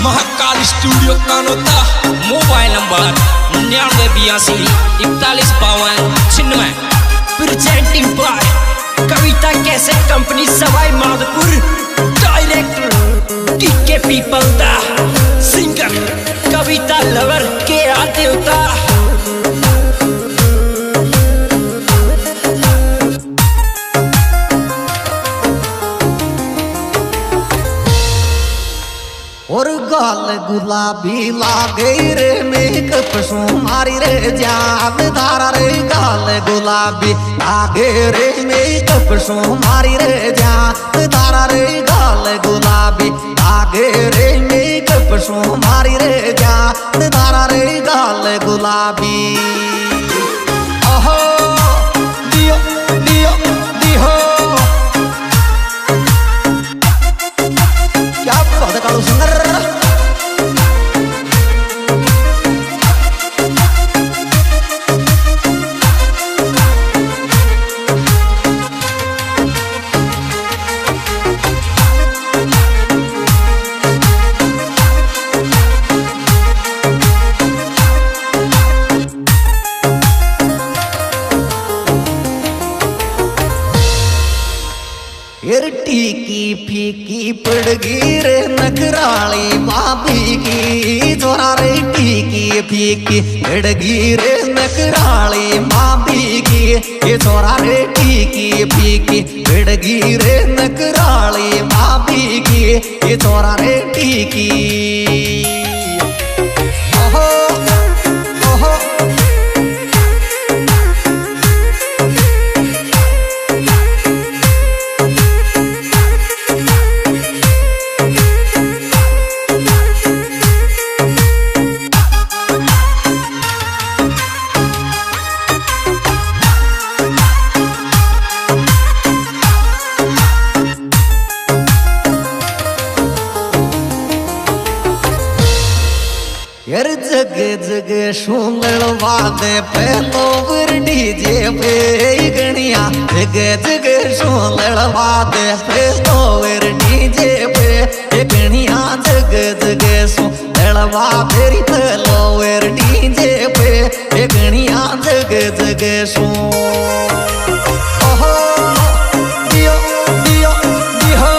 Mahakal studio Kanota. Mobile number 99824159। Presenting by Kavita cassette company Sawai Madhopur. Director DK Peepal दा। Singer Kavita lover के देवता। और गाल गुलाबी लागे रे मेकअप सो मारी रे जान धारा रे। गाल गुलाबी लागे रे मेकअप सो मारी रे जान धारा रे। गाल गुलाबी लागे रे मेकअप सो मारी रे जान धारा रे। गाल गुलाबी ओहो दियो दियो दियो। क्या बात है कालू सुंदर। टीकी फीकी पड़गी रे नखराली भाभी की जोरा रे। टीकी फीकी पड़गी रे नखराली भाभी की ये जोरा रे। टीकी फीकी पड़गी रे नखराली भाभी की ये जोरा रे। टीकी ओहो ओहो यार जगे जगे सुंदरवा दे पहलो वर डीजे पे गणिया। जगे जगे सुंदरवा दे पहलो वर डीजे पे गणिया। जगे जगे सुंदरवा तेरी पहलो वर डीजे पे गणिया। जगे जगे सु ओहो दियो दियो दियो।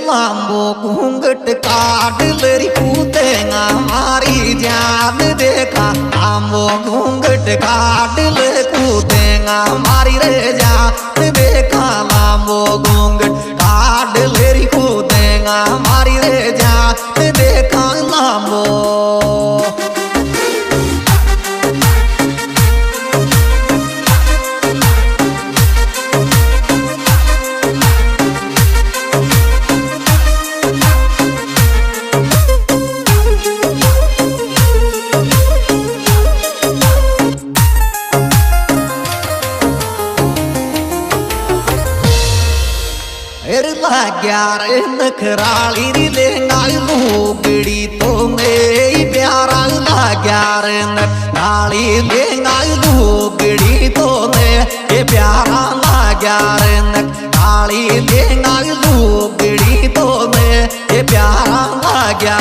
लांबो घूंघट काट लेरी कूदेगा मारी जान देखा। लांबो घूंघट काट ले कूदेगा मारी रे जान देखा। लांबो घूंघट काट लेरी कूदेगा मारी रे जान देखा। लांबो ग्यारह नखराली लेंगा लूगड़ी तो मेरी प्यारा। ग्यारह नखराली लेंगा लूगड़ी तो मेरे प्यारा। ग्यारह नखराली लेंगा लूगड़ी तो मेरे प्यारा गया।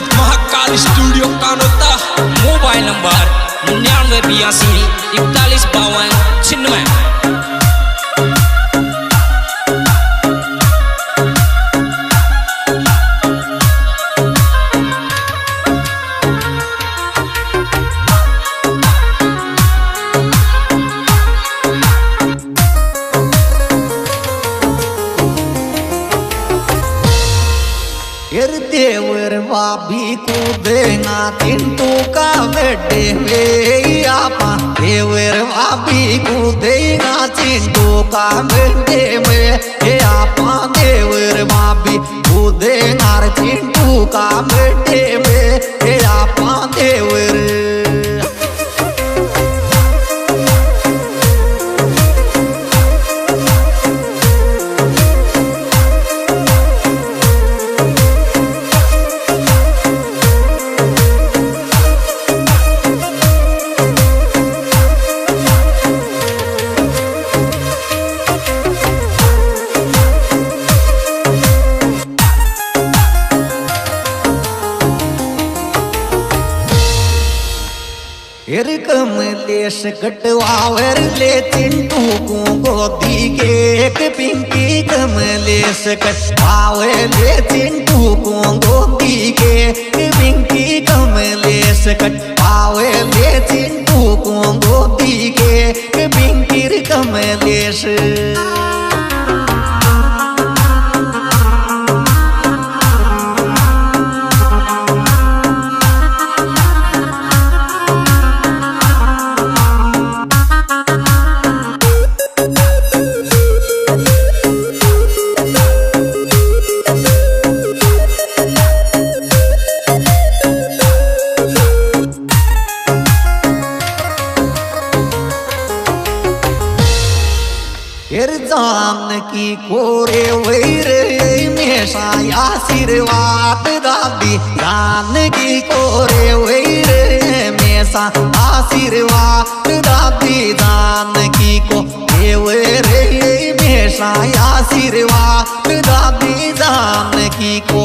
Mahakal studio Kanota. Mobile number 9982415296। देवर बाप गुलाबी को देना चिंटू का बेटे वे आपा देवर भाभी को देना चिंटू का बेटे में हे आपा देवर भाभी को देना चिंटू का बेटे में हे आपा देवर। कमलेश कटवावर ले चिंटू को गोदी के एक पिंकी कमलेश कटवावर ले चिंटू को गोदी के पिंकी कमलेश कटवावर ले चिंटू को गोदी के पिंकी कमलेश। जानकी कोरे वैरे हमेशा आशीर्वाद दादी जानकी कोरे वैरे हमेशा आशीर्वाद दादी जानकी को वैरे हमेशा आशीर्वाद दादी जानकी को।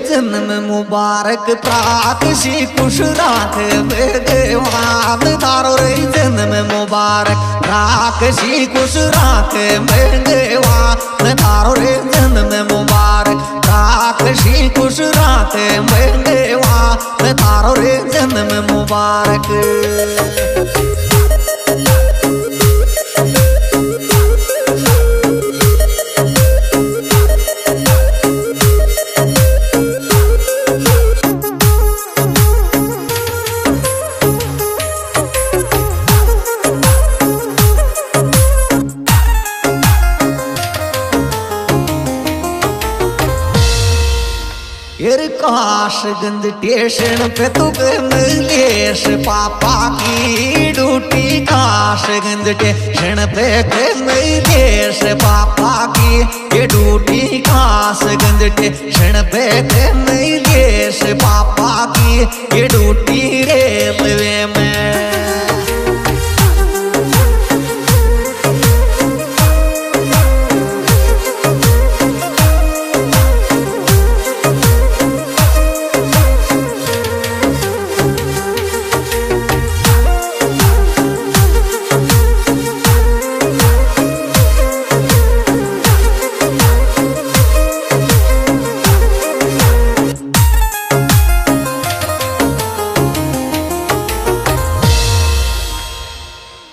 जन्म मुबारक प्राकशी खुश राख भगवान तारो रे जन्म मुबारक प्राकशी खुश राख भगवान तारो रे जन्म मुबारक प्राकशी खुश राख भगवान तारो रे जन्म मुबारक। काशगंज स्टेशन पे तू कमलेश पापा की ड्यूटी काशगंज स्टेशन पे कमलेश पापा की ड्यूटी काशगंज स्टेशन पे कमलेश पापा की ड्यूटी रेलवे में।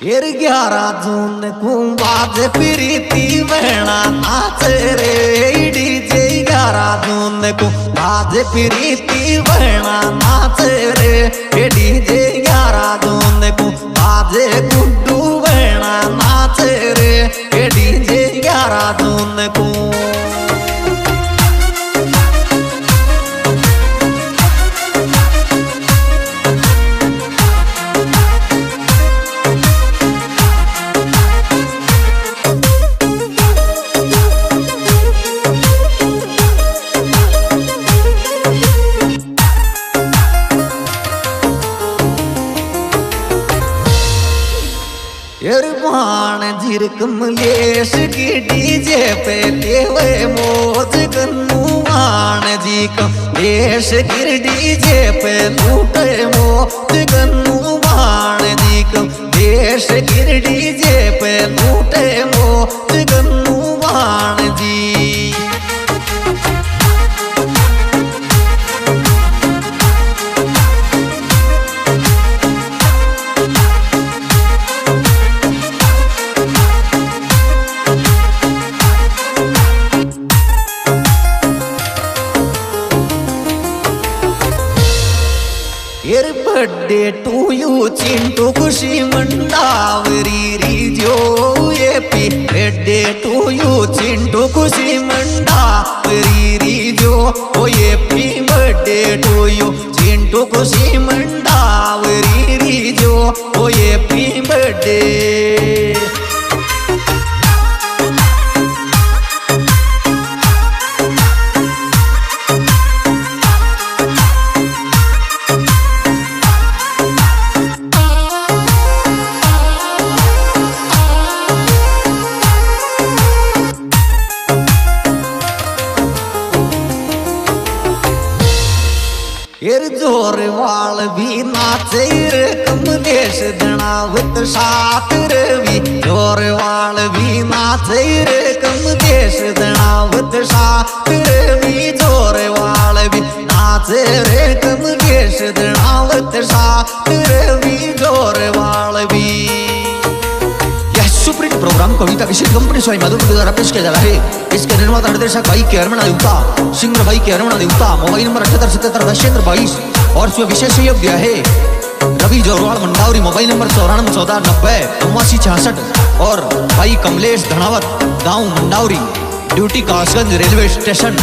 फिर 11 जून को बाज प्रीति बहना नाच रे डीजे 11 जून को बाज प्रीति बहना नाच रे डीजे 11 जून को बाज गुड्डू बहना नाच रे डीजे 11 जून को। झिर कमलेश की डीजे पे देवे मोज गन्नुआन जी कमलेश की डीजे पे लूटे मोज गन्नुआन जी कमलेश देश गिरडी जे पे लूटे मोज गन्नू भाण जी। Birthday to you Chintu Khushi Mandawari री जो ये पी birthday to you Chintu Khushi Mandawari री जो ओ ये पी birthday to you Chintu Khushi Mandawari री जो ओ ये पी बर्थडे। जोर वाल भी नाचे रे कमलेश दणावत शाकर भी जोर वाल भी नाचे रे कमलेश दणावत शाकर भी जोर वाल भी नाचे रे कमलेश दणावत शाकर भी जोर वाल भी। सुप्रीम प्रोग्राम कविता किसी कंपनी स्वाई मधुर द्वारा पेश किया जा रहा है। इसके निर्माता निर्देशक भाई केरमण देवता, सिंगर भाई केरमण देवता, मोबाइल नंबर 7877 और इसमें विशेष सहयोग दिया है रवि जोरवाल मंडावरी, मोबाइल नंबर 941490 और भाई कमलेश धनावत, गांव Mandawari, duty Kasganj railway station.